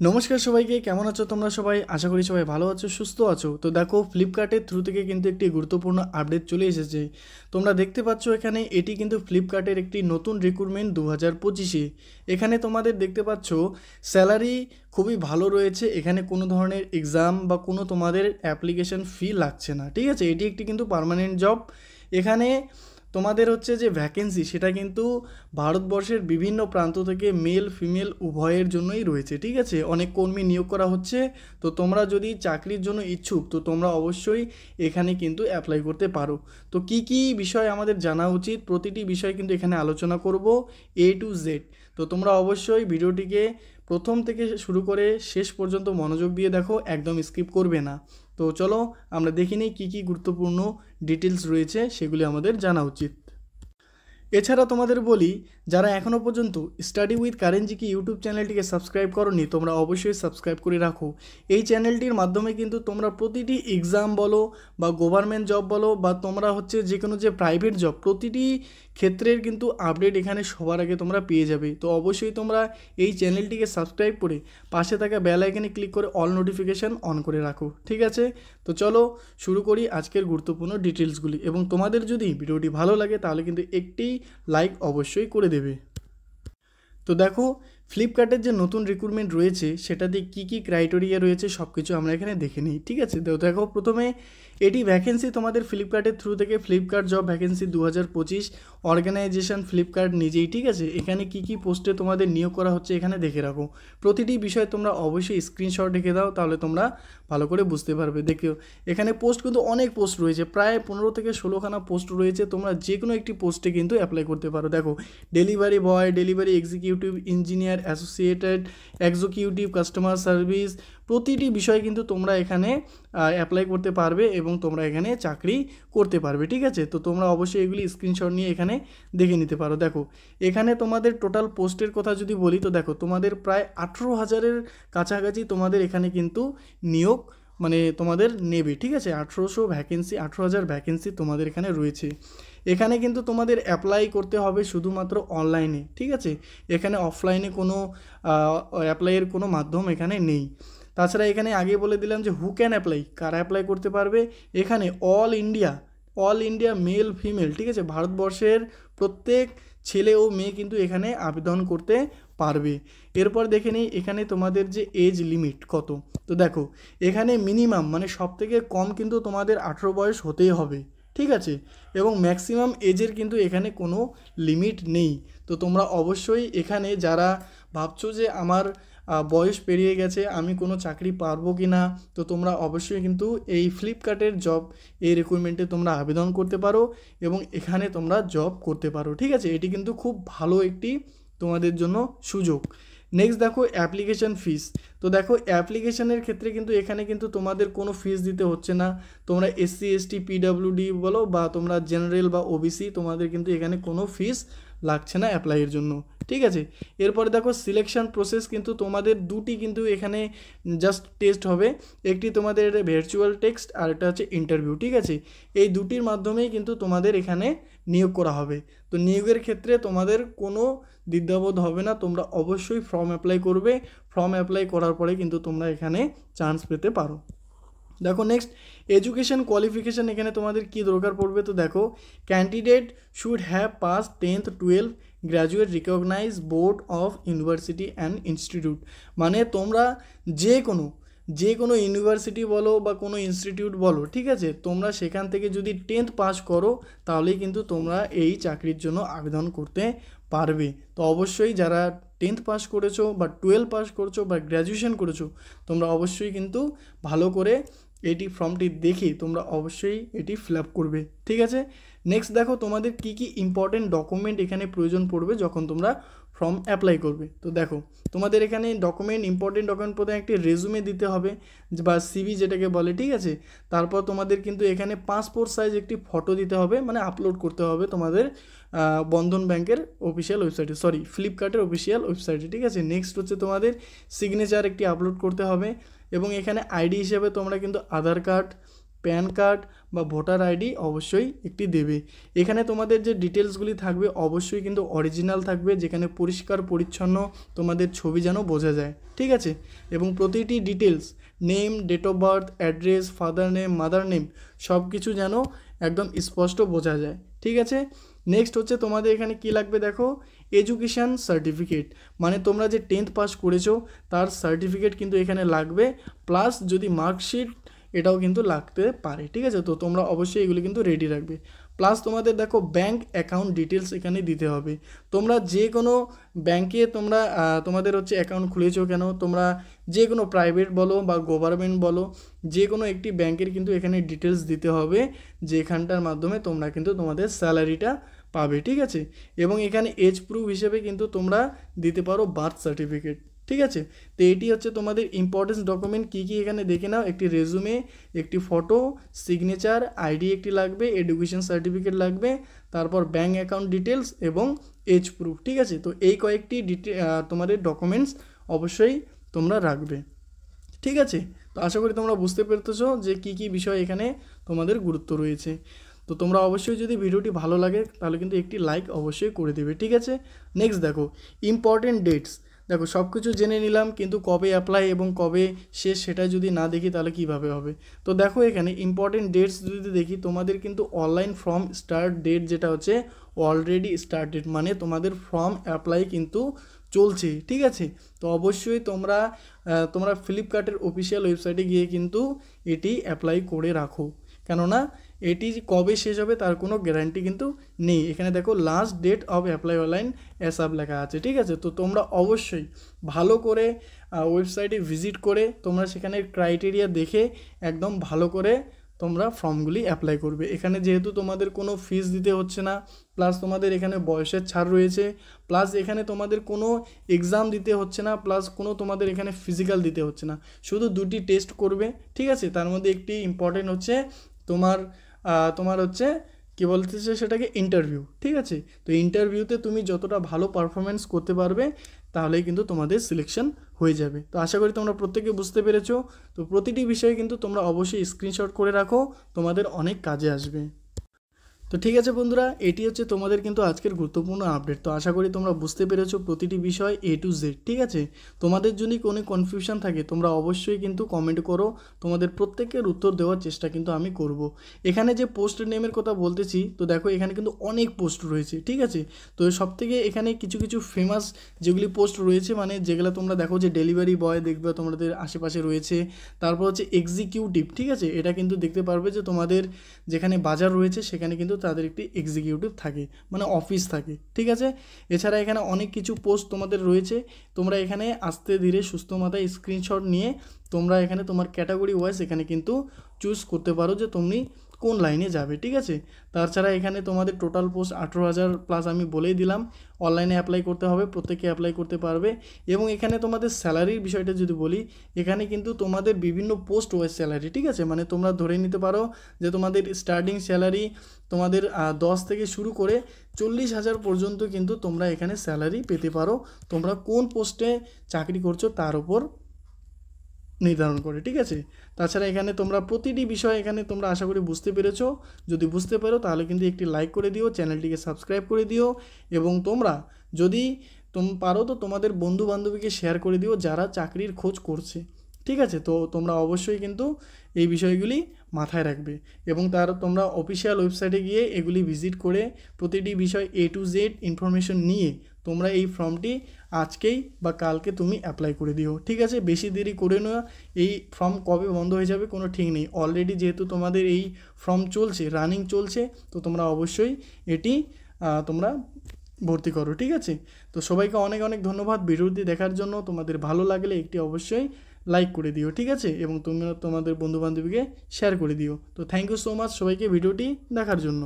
নমস্কার সবাইকে, কেমন আছো তোমরা সবাই? আশা করি সবাই ভালো আছো, সুস্থ আছো। তো দেখো, ফ্লিপকার্টের থ্রু থেকে কিন্তু একটি গুরুত্বপূর্ণ আপডেট চলে এসেছে। তোমরা দেখতে পাচ্ছ এখানে, এটি কিন্তু ফ্লিপকার্টের একটি নতুন রিক্রুটমেন্ট 2025-এ। এখানে তোমাদের দেখতে পাচ্ছ স্যালারি খুবই ভালো রয়েছে। এখানে কোনো ধরনের এক্সাম বা কোনো তোমাদের অ্যাপ্লিকেশন ফি লাগছে না, ঠিক আছে। এটি একটি কিন্তু পার্মানেন্ট জব। এখানে তোমাদের হচ্ছে যে ভ্যাকেন্সি, সেটা কিন্তু ভারতবর্ষের বিভিন্ন প্রান্ত থেকে মেল ফিমেল উভয়ের জন্যই রয়েছে, ঠিক আছে। অনেক কর্মী নিয়োগ করা হচ্ছে। তো তোমরা যদি চাকরির জন্য ইচ্ছুক, তো তোমরা অবশ্যই এখানে কিন্তু অ্যাপ্লাই করতে পারো। তো কি কি বিষয় আমাদের জানা উচিত, প্রতিটি বিষয় কিন্তু এখানে আলোচনা করব A to Z। তো তোমরা অবশ্যই ভিডিওটিকে প্রথম থেকে শুরু করে শেষ পর্যন্ত মনোযোগ দিয়ে দেখো, একদম স্কিপ করবে না। তো চলো আমরা দেখি নিই কী কী গুরুত্বপূর্ণ ডিটেলস রয়েছে, সেগুলি আমাদের জানা উচিত। এছাড়া তোমাদের বলি, যারা এখনও পর্যন্ত study with Karen GK YouTube চ্যানেলটিকে সাবস্ক্রাইব করোনি, তোমরা অবশ্যই সাবস্ক্রাইব করে রাখো। এই চ্যানেলটির মাধ্যমে কিন্তু তোমরা প্রতিটি এক্সাম বলো বা গভর্নমেন্ট জব বলো বা তোমরা হচ্ছে যে কোনো যে প্রাইভেট জব, প্রতিটি ক্ষেত্রের কিন্তু আপডেট এখানে সবার আগে তোমরা পেয়ে যাবে। তো অবশ্যই তোমরা এই চ্যানেলটিকে সাবস্ক্রাইব করে পাশে থাকা বেল আইকনে ক্লিক করে অল নোটিফিকেশান অন করে রাখো, ঠিক আছে। তো চলো শুরু করি আজকের গুরুত্বপূর্ণ ডিটেলসগুলি। এবং তোমাদের যদি ভিডিওটি ভালো লাগে তাহলে কিন্তু একটি লাইক অবশ্যই করে দেবে। তো দেখো, ফ্লিপকার্টের যে নতুন রিক্রুটমেন্ট রয়েছে সেটাতে কী কী ক্রাইটেরিয়া রয়েছে সব কিছু আমরা এখানে দেখে নিই, ঠিক আছে। তো দেখো, প্রথমে এটি ভ্যাকেন্সি তোমাদের ফ্লিপকার্টের থ্রু থেকে Flipkart job vacancy 2025 organisation Flipkart নিজেই, ঠিক আছে। এখানে কী কী পোস্টে তোমাদের নিয়োগ করা হচ্ছে এখানে দেখে রাখো। প্রতিটি বিষয় তোমরা অবশ্যই স্ক্রিনশট রেখে দাও, তাহলে তোমরা ভালো করে বুঝতে পারবে। দেখো, এখানে পোস্ট কিন্তু অনেক পোস্ট রয়েছে, প্রায় 15 থেকে 16খানা পোস্ট রয়েছে। তোমরা যে কোনো একটি পোস্টে কিন্তু অ্যাপ্লাই করতে পারো। দেখো, delivery boy, delivery executive engineer, associated executive customer service, প্রতিটি বিষয় কিন্তু তোমরা এখানে অ্যাপ্লাই করতে পারবে এবং তোমরা এখানে চাকরি করতে পারবে, ঠিক আছে। তো তোমরা অবশ্যই এগুলি স্ক্রিনশট নিয়ে এখানে দেখে নিতে পারো। দেখো, এখানে তোমাদের টোটাল পোস্টের কথা যদি বলি, তো দেখো তোমাদের প্রায় 18,000-এর কাছাকাছি তোমাদের এখানে কিন্তু নিয়োগ মানে তোমাদের নেবে, ঠিক আছে। 18,000 ভ্যাকেন্সি তোমাদের এখানে রয়েছে। এখানে কিন্তু তোমাদের অ্যাপ্লাই করতে হবে শুধুমাত্র অনলাইনে, ঠিক আছে। এখানে অফলাইনে কোনো অ্যাপ্লাইয়ের কোনো মাধ্যম এখানে নেই। তাছাড়া এখানে আগে বলে দিলাম যে হু ক্যান অ্যাপ্লাই, কারা অ্যাপ্লাই করতে পারবে। এখানে অল ইন্ডিয়া মেল ফিমেল, ঠিক আছে, ভারতবর্ষের প্রত্যেক ছেলে ও মেয়ে কিন্তু এখানে আবেদন করতে পারবে। এরপর দেখে নিই এখানে তোমাদের যে এজ লিমিট কত। তো দেখো, এখানে মিনিমাম মানে সব থেকে কম কিন্তু তোমাদের 18 বয়স হতেই হবে, ঠিক আছে। এবং ম্যাক্সিমাম এজের কিন্তু এখানে কোনো লিমিট নেই। তো তোমরা অবশ্যই এখানে যারা ভাবছো যে আমার বয়স পেরিয়ে গেছে, আমি কোনো চাকরি পারবো কি না, তো তোমরা অবশ্যই কিন্তু এই ফ্লিপকার্টের জব এই রিক্রুটমেন্টে তোমরা আবেদন করতে পারো এবং এখানে তোমরা জব করতে পারো, ঠিক আছে। এটি কিন্তু খুব ভালো একটি তোমাদের জন্য সুযোগ। নেক্সট দেখো, অ্যাপ্লিকেশন ফিস। তো দেখো, অ্যাপ্লিকেশনের ক্ষেত্রে কিন্তু এখানে কিন্তু তোমাদের কোনো ফিস দিতে হচ্ছে না। তোমরা SC ST PWD বলো বা তোমরা জেনারেল বা OBC, তোমাদের কিন্তু এখানে কোনো ফিস লাগছে না অ্যাপ্লাইয়ের জন্য, ঠিক আছে। এরপরে দেখো, সিলেকশন প্রসেস কিন্তু তোমাদের দুটি কিন্তু এখানে জাস্ট টেস্ট হবে। একটি তোমাদের ভার্চুয়াল টেক্সট আর একটা হচ্ছে ইন্টারভিউ, ঠিক আছে। এই দুটির মাধ্যমেই কিন্তু তোমাদের এখানে নিয়োগ করা হবে। তো নিয়োগের ক্ষেত্রে তোমাদের কোনো দ্বিধাবোধ হবে না, তোমরা অবশ্যই ফর্ম অ্যাপ্লাই করবে। ফর্ম অ্যাপ্লাই করার পরে কিন্তু তোমরা এখানে চান্স পেতে পারো। দেখো, নেক্সট এডুকেশন কোয়ালিফিকেশান এখানে তোমাদের কি দরকার পড়বে। তো দেখো, candidate should have pass 10th 12 graduate recognise board of university and institute. মানে তোমরা যে কোনো ইউনিভার্সিটি বলো বা কোনো ইনস্টিটিউট বলো, ঠিক আছে, তোমরা সেখান থেকে যদি 10th পাস করো তাহলেই কিন্তু তোমরা এই চাকরির জন্য আবেদন করতে পারবে। তো অবশ্যই যারা 10th পাস করেছো বা 12 পাস করছো বা গ্র্যাজুয়েশন করেছো, তোমরা অবশ্যই কিন্তু ভালো করে এটি ফর্মটি দেখে তোমরা অবশ্যই এটি ফিল আপ করবে, ঠিক আছে। নেক্সট দেখো, তোমাদের কি কি ইম্পর্টেন্ট ডকুমেন্ট এখানে প্রয়োজন পড়বে যখন তোমরা ফর্ম অ্যাপ্লাই করবে। তো দেখো, তোমাদের এখানে ইম্পর্টেন্ট ডকুমেন্ট প্রথমে একটি রেজুমে দিতে হবে বা CV যেটাকে বলে, ঠিক আছে। তারপর তোমাদের কিন্তু এখানে পাসপোর্ট সাইজ একটি ফটো দিতে হবে, মানে আপলোড করতে হবে তোমাদের বন্ধন ব্যাংকের অফিসিয়াল ওয়েবসাইটে, ফ্লিপকার্টের অফিসিয়াল ওয়েবসাইটে, ঠিক আছে। নেক্সট হচ্ছে তোমাদের সিগনেচার একটি আপলোড করতে হবে এবং এখানে ID হিসেবে তোমরা কিন্তু আধার কার্ড, প্যান কার্ড বা ভোটার আইডি অবশ্যই একটি দেবে। এখানে তোমাদের যে ডিটেলসগুলি থাকবে অবশ্যই কিন্তু অরিজিনাল থাকবে, যেখানে পরিষ্কার পরিচ্ছন্ন তোমাদের ছবি যেন বোঝা যায়, ঠিক আছে। এবং প্রতিটি details name, date of birth, address, father name, mother name সব কিছু যেন একদম স্পষ্ট বোঝা যায়, ঠিক আছে। নেক্সট হচ্ছে তোমাদের এখানে কি লাগবে দেখো, এডুকেশান সার্টিফিকেট, মানে তোমরা যে 10th পাস করেছো তার সার্টিফিকেট কিন্তু এখানে লাগবে, প্লাস যদি মার্কশিট এটাও কিন্তু লাগতে পারে, ঠিক আছে। তো তোমরা অবশ্যই এগুলো কিন্তু রেডি রাখবে। প্লাস তোমাদের দেখো ব্যাঙ্ক অ্যাকাউন্ট ডিটেলস এখানে দিতে হবে। তোমরা যে কোনো ব্যাঙ্কে তোমরা তোমাদের হচ্ছে অ্যাকাউন্ট খুলেছো কেন, তোমরা যে কোনো প্রাইভেট বলো বা গভর্নমেন্ট বলো, যে কোনো একটি ব্যাংকের কিন্তু এখানে ডিটেলস দিতে হবে, যেখানটার মাধ্যমে তোমরা কিন্তু তোমাদের স্যালারিটা পাবে, ঠিক আছে। এবং এখানে এজ প্রুফ হিসেবে কিন্তু তোমরা দিতে পারো বার্থ সার্টিফিকেট, ঠিক আছে। তো এটি হচ্ছে তোমাদের ইম্পর্টেন্স ডকুমেন্ট। কী কী এখানে দেখে নাও, একটি রেজুমে, একটি ফটো, সিগনেচার, আইডি একটি লাগবে, এডুকেশন সার্টিফিকেট লাগবে, তারপর ব্যাঙ্ক অ্যাকাউন্ট ডিটেলস এবং এজ প্রুফ, ঠিক আছে। তো এই কয়েকটি তোমাদের ডকুমেন্টস অবশ্যই তোমরা রাখবে, ঠিক আছে। তো আশা করি তোমরা বুঝতে পেরেছো যে কী কী বিষয় এখানে তোমাদের গুরুত্ব রয়েছে। তো তোমরা অবশ্যই যদি ভিডিওটি ভালো লাগে তাহলে কিন্তু একটি লাইক অবশ্যই করে দেবে, ঠিক আছে। নেক্সট দেখো ইম্পর্টেন্ট ডেটস। দেখো সব কিছু জেনে নিলাম, কিন্তু কবে অ্যাপ্লাই এবং কবে শেষ সেটা যদি না দেখি তাহলে কীভাবে হবে। তো দেখো এখানে ইম্পর্টেন্ট ডেটস যদি দেখি, তোমাদের কিন্তু অনলাইন ফর্ম স্টার্ট ডেট যেটা হচ্ছে অলরেডি স্টার্টেড, মানে তোমাদের ফর্ম অ্যাপ্লাই কিন্তু চলছে, ঠিক আছে। তো অবশ্যই তোমরা ফ্লিপকার্টের অফিসিয়াল ওয়েবসাইটে গিয়ে কিন্তু এটি অ্যাপ্লাই করে রাখো, কেননা এটি কবে শেষ হবে তার কোনো গ্যারান্টি কিন্তু নেই। এখানে দেখো last date of apply online এসব লেখা আছে, ঠিক আছে। তো তোমরা অবশ্যই ভালো করে ওয়েবসাইটে ভিজিট করে তোমরা সেখানে ক্রাইটেরিয়া দেখে একদম ভালো করে তোমরা ফর্মগুলি অ্যাপ্লাই করবে। এখানে যেহেতু তোমাদের কোনো ফিস দিতে হচ্ছে না, প্লাস তোমাদের এখানে বয়সের ছাড় রয়েছে, প্লাস এখানে তোমাদের কোনো এক্সাম দিতে হচ্ছে না, প্লাস কোনো তোমাদের এখানে ফিজিক্যাল দিতে হচ্ছে না, শুধু দুটি টেস্ট করবে, ঠিক আছে। তার মধ্যে একটি ইম্পর্টেন্ট হচ্ছে তোমার হচ্ছে কী বলতেছে সেটাকে ইন্টারভিউ, ঠিক আছে। তো ইন্টারভিউতে তুমি যতটা ভালো পারফরমেন্স করতে পারবে তাহলেই কিন্তু তোমাদের সিলেকশন হয়ে যাবে। তো আশা করি তোমরা প্রত্যেকে বুঝতে পেরেছো। তো প্রতিটি বিষয়ে কিন্তু তোমরা অবশ্যই স্ক্রিনশট করে রাখো, তোমাদের অনেক কাজে আসবে। তো ঠিক আছে বন্ধুরা, এটি হচ্ছে তোমাদের কিন্তু আজকের গুরুত্বপূর্ণ আপডেট। তো আশা করি তোমরা বুঝতে পেরেছো প্রতিটি বিষয় A to Z, ঠিক আছে। তোমাদের যদি কোনো কনফিউশন থাকে তোমরা অবশ্যই কিন্তু কমেন্ট করো, তোমাদের প্রত্যেকের উত্তর দেওয়ার চেষ্টা কিন্তু আমি করব। এখানে যে পোস্ট নেমের কথা বলতেছি, তো দেখো এখানে কিন্তু অনেক পোস্ট রয়েছে, ঠিক আছে। তো সবথেকে এখানে কিছু কিছু ফেমাস যেগুলি পোস্ট রয়েছে, মানে যেগুলো তোমরা দেখো যে ডেলিভারি বয় দেখবে তোমাদের আশেপাশে রয়েছে, তারপর হচ্ছে এক্সিকিউটিভ, ঠিক আছে। এটা কিন্তু দেখতে পারবে যে তোমাদের যেখানে বাজার রয়েছে সেখানে কিন্তু তাদের একটি এক্সিকিউটিভ থাকে, মানে অফিস থাকে, ঠিক আছে। এছাড়া এখানে অনেক কিছু পোস্ট তোমাদের রয়েছে, তোমরা এখানে আস্তে ধীরে সুস্থ মাথায় স্ক্রিনশট নিয়ে তোমরা এখানে তোমার ক্যাটাগরি ওয়াইজ এখানে কিন্তু চুজ করতে পারো যে তুমি কোন লাইনে যাবে, ঠিক আছে। তাছাড়া এখানে তোমাদের টোটাল পোস্ট 18,000 প্লাস আমি বলেই দিলাম। অনলাইনে অ্যাপ্লাই করতে হবে, প্রত্যেকে অ্যাপ্লাই করতে পারবে। এবং এখানে তোমাদের স্যালারির বিষয়টা যদি বলি, এখানে কিন্তু তোমাদের বিভিন্ন পোস্ট ওয়াইজ স্যালারি, ঠিক আছে। মানে তোমরা ধরে নিতে পারো যে তোমাদের স্টার্টিং স্যালারি তোমাদের 10 থেকে শুরু করে 40,000 পর্যন্ত কিন্তু তোমরা এখানে স্যালারি পেতে পারো, তোমরা কোন পোস্টে চাকরি করছো তার উপর নির্ধারণ করে, ঠিক আছে। তাছাড়া এখানে তোমরা প্রতিটি বিষয় এখানে তোমরা আশা করি বুঝতে পেরেছো। যদি বুঝতে পারো তাহলে কিন্তু একটি লাইক করে দিও, চ্যানেলটিকে সাবস্ক্রাইব করে দিও, এবং তোমরা যদি পারো তো তোমাদের বন্ধু বান্ধবীকে শেয়ার করে দিও যারা চাকরির খোঁজ করছে, ঠিক আছে। তো তোমরা অবশ্যই কিন্তু এই বিষয়গুলি মাথায় রাখবে, এবং তোমরা অফিসিয়াল ওয়েবসাইটে গিয়ে এগুলি ভিজিট করে প্রতিটি বিষয় A to Z ইনফরমেশন নিয়ে তোমরা এই ফর্মটি আজকেই বা কালকে তুমি অ্যাপ্লাই করে দিও, ঠিক আছে। বেশি দেরি করে না, এই ফর্ম কবে বন্ধ হয়ে যাবে কোনো ঠিক নেই। অলরেডি যেহেতু তোমাদের এই ফর্ম চলছে, রানিং চলছে, তো তোমরা অবশ্যই এটি তোমরা ভর্তি করো, ঠিক আছে। তো সবাইকে অনেক অনেক ধন্যবাদ ভিডিওটি দেখার জন্য। তোমাদের ভালো লাগলে একটি অবশ্যই লাইক করে দিও, ঠিক আছে, এবং তোমরা তোমাদের বন্ধুবান্ধবীকে শেয়ার করে দিও। তো থ্যাংক ইউ সো মাচ সবাইকে ভিডিওটি দেখার জন্য।